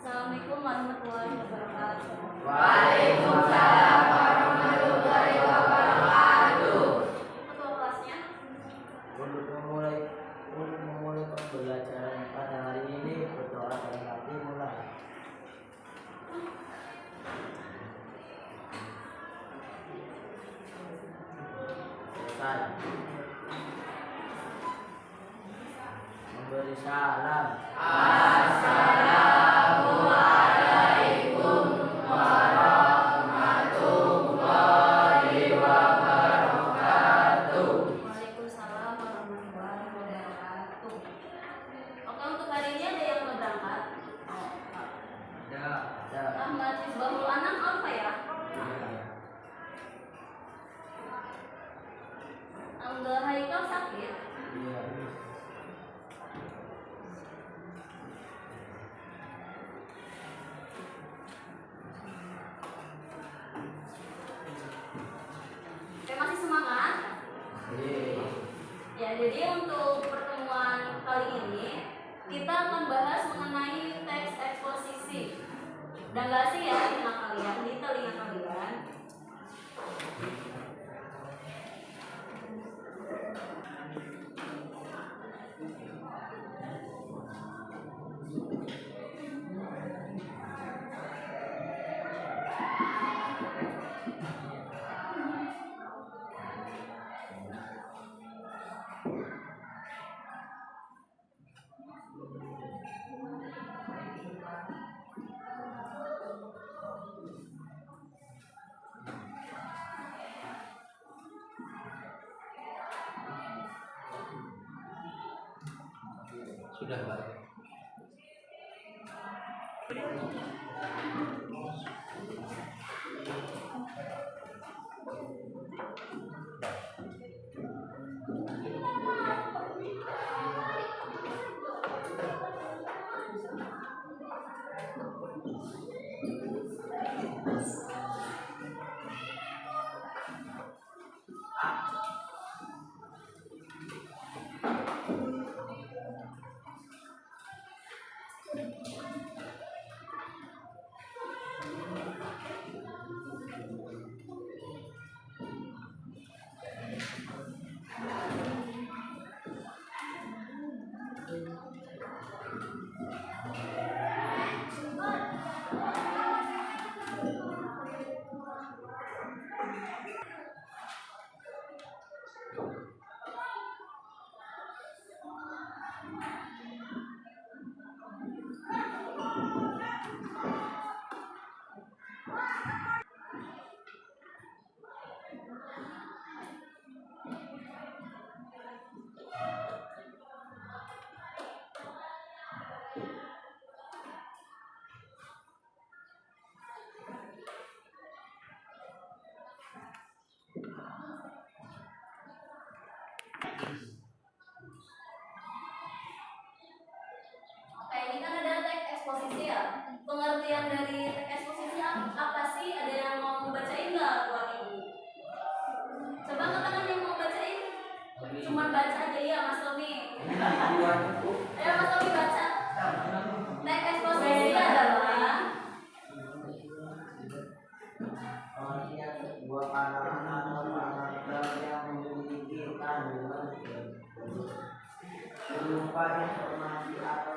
Assalamualaikum warahmatullahi wabarakatuh. Waalaikumsalam warahmatullahi wabarakatuh. Ketua kelasnya? Untuk memulai pembelajaran pada hari ini, berdoa dalam hati mulai. Selesai. Memberi salam. Assalamualaikum warahmatullahi wabarakatuh. Waalaikumsalam warahmatullahi wabarakatuh. Oke, untuk hari ini ada yang mau berangkat? Ya. Ahmad Isbahul Anam apa ya? Angga Haikal sakit? Iya. Oke, masih semangat? Ya, jadi untuk pertemuan kali ini kita akan bahas mengenai teks eksposisi. Udah nggak sih ya di telinga kalian? Sudah, Pak. Oke, ini kan ada teks eksposisi ya. Pengertian dari teks eksposisi apa sih? Ada yang mau membacain nggak buat ibu? Coba angkat tangan yang mau bacain. Cuman baca aja ya, Mas Tommy. Ayo Mas Tommy baca. Teks eksposisi adalah Pengertian sebuah karangan atau paragraf yang memiliki kandungan berupa informasi atau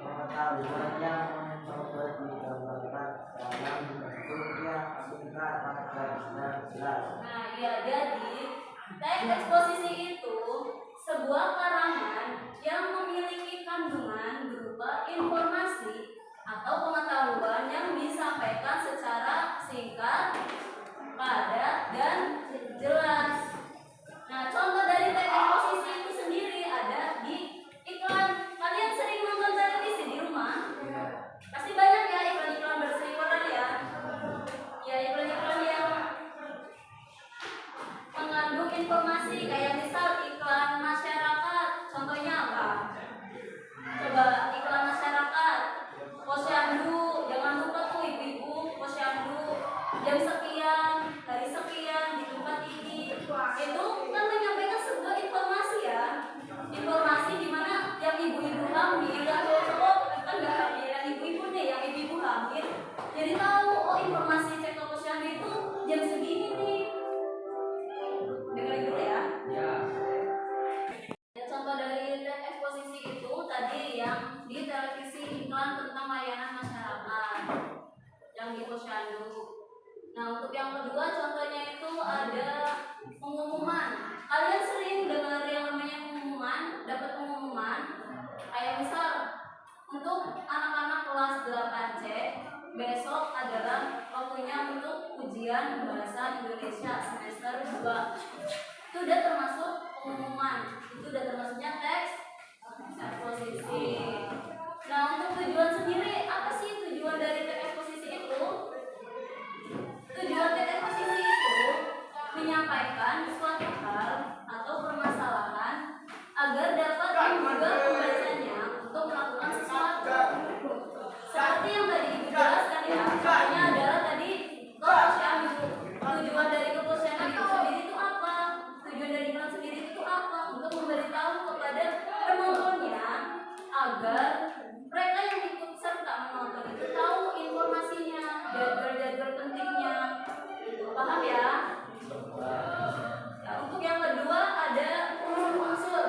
pengetahuan yang mencoba digambarkan dalam bentuk yang singkat, tegas, dan jelas. Nah, ya, jadi teks eksposisi itu sebuah karangan yang memiliki kandungan berupa informasi atau pengetahuan yang disampaikan secara singkat, padat, dan jelas. Nah, contoh dari teks eksposisi itu sendiri ada di iklan. Kalian sering nonton televisi di rumah? Pasti banyak ya iklan-iklan berseliweran ya. Ya, iklan-iklan yang mengandung informasi kayak misal iklan masyarakat, contohnya apa? di televisi iklan tentang layanan masyarakat yang di posyandu. Nah, untuk yang kedua contohnya itu ada pengumuman. Kalian sering dengar yang namanya pengumuman, dapat pengumuman kayak misal untuk anak-anak kelas 8C besok adalah waktunya untuk ujian bahasa Indonesia semester 2. Itu udah termasuk pengumuman, itu udah termasuknya teks eksposisi. Nah, untuk tujuan sendiri, apa sih tujuan dari teks eksposisi itu? Tujuan teks eksposisi itu menyampaikan suatu hal atau permasalahan agar dapat menggugah pembacanya untuk melakukan sesuatu. Seperti yang tadi Ibu jelaskan ya, contohnya adalah tadi ke posyandu. Tujuan dari ke posyandu itu sendiri itu apa? Tujuan dari iklan sendiri itu apa? Untuk memberitahu kepada penontonnya agar mereka yang ikut serta menonton itu tahu informasinya, jadwal-jadwal pentingnya. Gitu. Paham ya? Nah, untuk yang kedua ada unsur-unsur.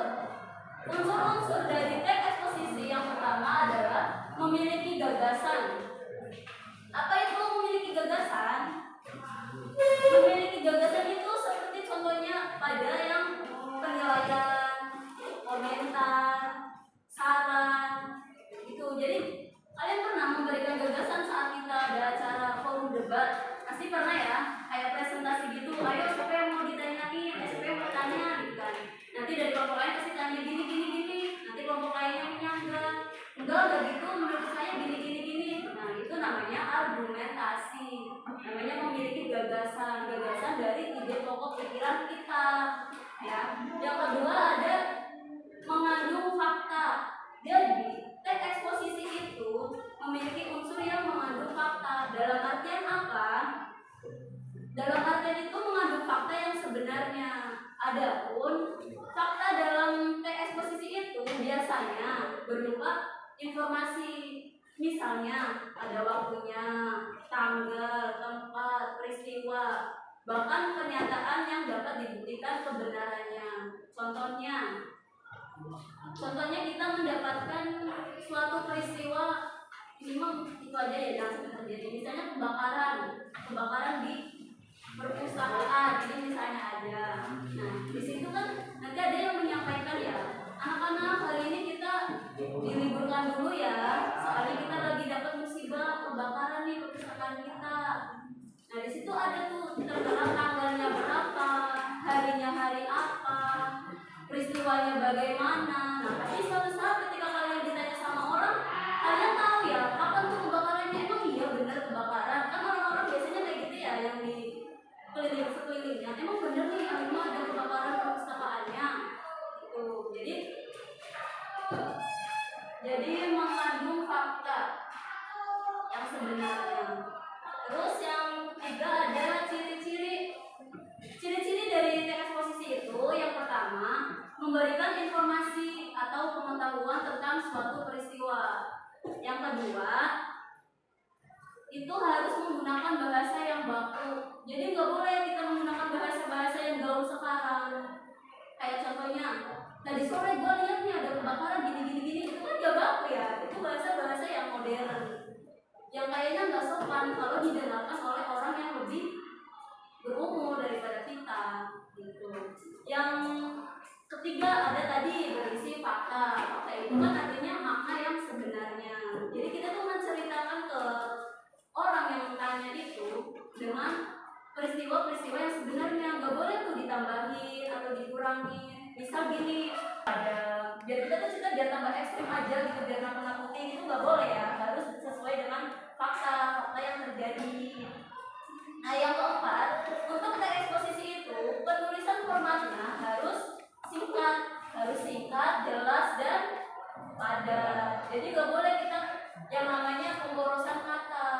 Unsur-unsur dari teks eksposisi yang pertama adalah memiliki gagasan. Apa itu memiliki gagasan? Memiliki gagasan itu seperti contohnya pada yang penilaian, komentar, saran, gitu. Jadi kalian pernah memberikan gagasan saat kita ada acara forum debat? Pasti pernah ya, kayak presentasi gitu. Ayo siapa yang mau ditanyain, siapa yang mau tanya, gitu kan. Nanti dari kelompok lain pasti tanya gini gini gini. Nanti kelompok lainnya menyanggah. Enggak gitu, menurut saya gini gini gini. Nah, itu namanya argumentasi. Namanya memiliki gagasan dari ide pokok pikiran kita. Ya. Yang kedua ada mengandung fakta. Jadi, teks eksposisi itu memiliki unsur yang mengandung fakta. Dalam artian apa? Dalam artian itu mengandung fakta yang sebenarnya. Adapun fakta dalam teks eksposisi itu biasanya berupa informasi. Misalnya ada waktunya, tanggal, tempat, peristiwa, bahkan pernyataan yang dapat dibuktikan kebenarannya. Contohnya kita mendapatkan suatu peristiwa, minimal itu aja ya jangan sampai terjadi. Misalnya kebakaran di perpustakaan, ini misalnya ada. Nah, di situ kan nanti ada yang menyampaikan ya, anak-anak hari ini kita diliburkan dulu ya, soalnya kita lagi dapat musibah kebakaran nih perpustakaan kita. Nah, di situ ada tuh tertera tanggalnya berapa, harinya hari apa, peristiwanya bagaimana. Nah, pasti suatu saat ketika kalian ditanya sama orang, kalian tahu ya kapan tuh kebakarannya. Emang iya benar kebakaran? Kan orang-orang biasanya kayak gitu ya, yang di sekelilingnya. Emang bener nih, emang ada kebakaran perpustakaannya. Gitu. Jadi mengandung fakta yang sebenarnya. Terus yang ketiga ada ciri-ciri. Ciri-ciri dari teks eksposisi itu yang pertama memberikan informasi atau pengetahuan tentang suatu peristiwa. Yang kedua itu harus menggunakan bahasa yang baku. Jadi nggak boleh kita menggunakan bahasa-bahasa yang gaul sekarang. Kayak contohnya, tadi sore gue lihat nih ada kebakaran gini. Itu kan nggak baku ya. Itu bahasa-bahasa yang modern, yang kayaknya nggak sopan kalau didengarkan oleh orang yang lebih berumur daripada kita. Gitu. Yang ketiga ada tadi berisi fakta. Fakta itu kan artinya makna yang sebenarnya. Jadi kita tuh menceritakan ke orang yang tanya itu dengan peristiwa-peristiwa yang sebenarnya. Nggak boleh tuh ditambahin atau dikurangin. Misal gini, ada biar kita tuh cerita biar tambah ekstrim aja gitu, biar nakut-nakutin, itu nggak boleh ya. Harus sesuai dengan fakta yang terjadi. Nah, yang keempat, untuk teks eksposisi itu penulisan formatnya harus singkat, jelas dan padat. Jadi nggak boleh kita yang namanya pemborosan kata.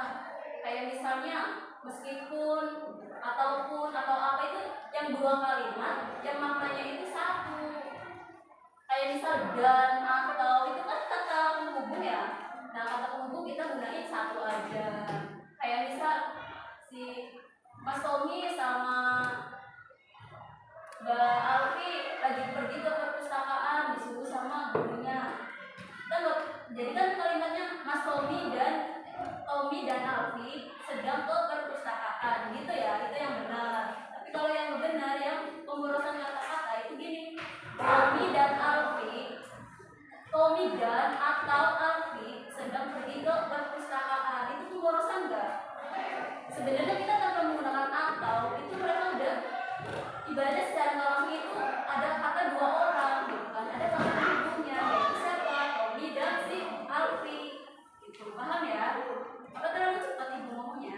Kayak misalnya meskipun, ataupun, atau apa itu yang dua kalimat yang maknanya itu satu. Kayak misal dan, atau, itu kan kata penghubung ya. Nah, kata penghubung kita gunain satu aja. Kayak misal si Mas Tommy sama Mbak Alfi lagi pergi ke perpustakaan disuruh sama gurunya. Kita jadi kan kalimatnya Mas Tommy dan Alfi sedang ke perpustakaan gitu ya, itu yang benar. Tapi kalau yang benar yang pemborosan kata-kata itu gini, Tommy dan atau Alfi sedang pergi ke perpustakaan, itu pemborosan enggak? Sebenarnya kita tanpa menggunakan atau itu mereka udah ibaratnya secara nggak langsung itu ada kata dua orang gitu kan, ada kata penghubungnya yaitu siapa, Tommy dan si Alfi gitu, paham ya? Apa terlalu cepat ibu ngomongnya?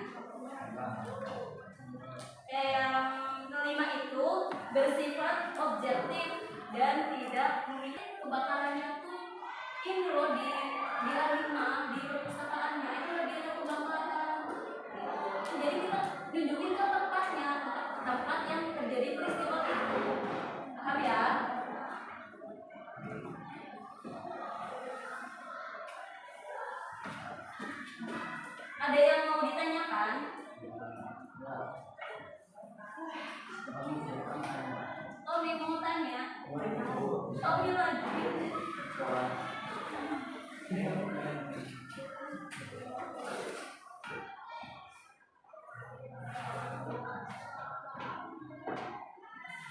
Yang kelima itu bersifat objektif dan tidak memiliki kebakarannya tuh ini loh di A5 di perpustakaannya itu lagi ada kebakaran gitu. Jadi kita tunjukin ke tempatnya, tempat yang terjadi peristiwa itu, paham ya? Ada yang mau ditanyakan? Tommy mau tanya? Tommy lagi.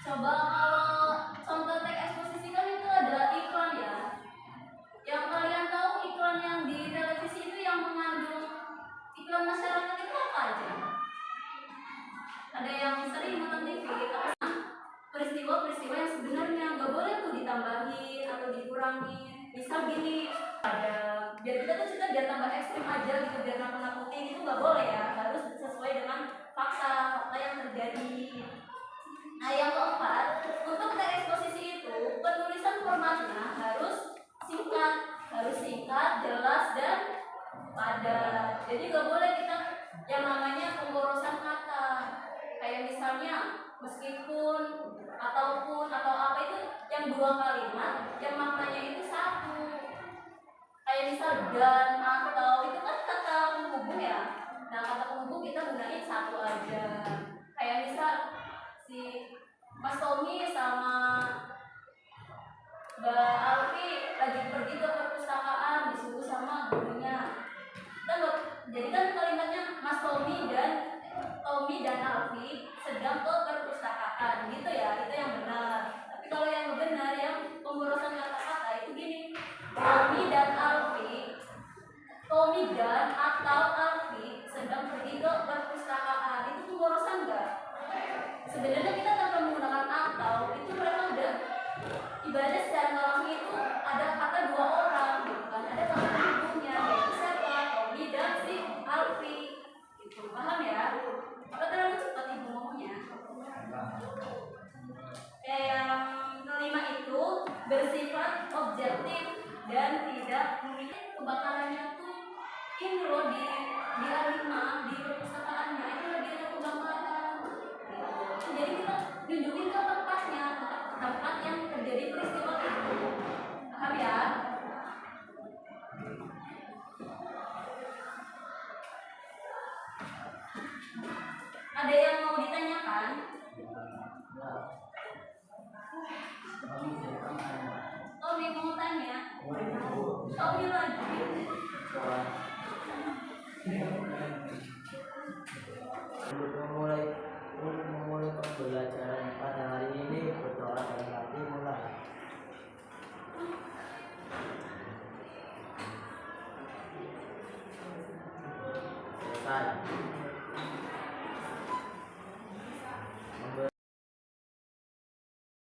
Coba kalau contoh teks eksposisi kan itu ada iklan ya. Yang kalian tahu iklan yang di televisi itu yang mengandung iklan masyarakat itu apa aja? Ada yang sering nonton TV, tapi peristiwa-peristiwa yang sebenarnya nggak boleh tuh ditambahin atau dikurangin. Misal gini, ada biar kita biar tambah ekstrim aja gitu, biar nakut-nakutin itu nggak boleh ya, harus sesuai dengan fakta yang terjadi. Nah yang keempat, untuk teks eksposisi itu penulisan formatnya harus singkat, jelas dan padat. Jadi nggak boleh kita yang namanya pemborosan kata. Kayak misalnya meskipun, ataupun, atau apa itu yang dua kalimat yang maknanya itu satu. Kayak misal dan, atau itu kan kata penghubung ya. Nah kata penghubung kita gunain satu aja. Kayak misal si Mas Tommy sama Mbak Alfi lagi pergi ke perpustakaan disuruh sama gurunya. Jadi kan kalimatnya Mas Tommy dan Alfi sedang ke perpustakaan gitu ya, itu yang benar. Tapi kalau yang benar yang pemborosan kata-kata itu gini, Tommy dan atau Alfi sedang pergi ke perpustakaan, itu pemborosan enggak? Sebenarnya kita tanpa menggunakan atau itu mereka udah ibaratnya secara nggak langsung itu ada kata dua orang gitu kan, ada kata penghubungnya yaitu siapa, Tommy dan si Alfi gitu, paham ya? Apa terlalu cepat ibu ngomongnya? Yang kelima itu bersifat objektif dan tidak memiliki kebakarannya tuh ini loh di A5 di perpustakaannya itu lagi ada kebakaran gitu. Jadi kita tunjukin ke tempatnya, tempat yang terjadi peristiwa itu, paham ya? Ada yang mau ditanyakan? Tommy mau tanya? Tommy lagi. Untuk memulai pembelajaran pada hari ini, berdoa dalam hati mulai. Selesai.